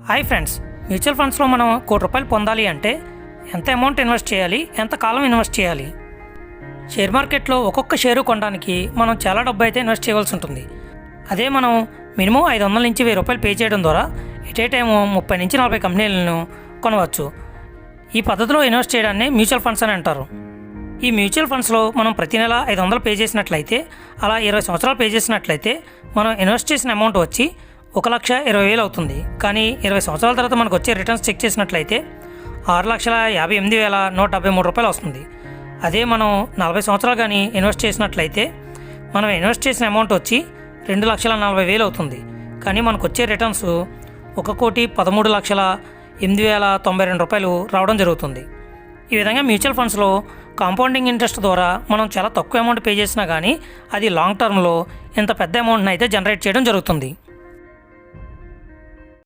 Hi friends, mutual ఫండ్స్లో మనం ₹1,00,00,000 పొందాలి అంటే ఎంత అమౌంట్ ఇన్వెస్ట్ చేయాలి, ఎంత కాలం ఇన్వెస్ట్ చేయాలి? షేర్ మార్కెట్లో ఒక్కొక్క షేరు కొనడానికి మనం చాలా డబ్బు అయితే ఇన్వెస్ట్ చేయవలసి ఉంటుంది. అదే మనం మినిమం ₹500 నుంచి ₹1,000 పే చేయడం ద్వారా ఎట్ ఏ టైము 30 నుంచి 40 కంపెనీలను కొనవచ్చు. ఈ పద్ధతిలో ఇన్వెస్ట్ చేయడాన్ని మ్యూచువల్ ఫండ్స్ అని అంటారు. ఈ మ్యూచువల్ ఫండ్స్లో మనం ప్రతి నెల 500 పే చేసినట్లయితే, అలా 20 సంవత్సరాలు పే చేసినట్లయితే మనం ఇన్వెస్ట్ చేసిన అమౌంట్ వచ్చి ₹1,20,000 అవుతుంది. కానీ 20 సంవత్సరాల తర్వాత మనకు వచ్చే రిటర్న్స్ చెక్ చేసినట్లయితే ₹6,58,173 వస్తుంది. అదే మనం 40 సంవత్సరాలు కానీ ఇన్వెస్ట్ చేసినట్లయితే మనం ఇన్వెస్ట్ చేసిన అమౌంట్ వచ్చి ₹2,40,000 అవుతుంది. కానీ మనకు వచ్చే రిటర్న్స్ ₹1,13,08,092 రావడం జరుగుతుంది. ఈ విధంగా మ్యూచువల్ ఫండ్స్లో కాంపౌండింగ్ ఇంట్రెస్ట్ ద్వారా మనం చాలా తక్కువ అమౌంట్ పే చేసినా కానీ అది లాంగ్ టర్మ్లో ఇంత పెద్ద అమౌంట్ని అయితే జనరేట్ చేయడం జరుగుతుంది.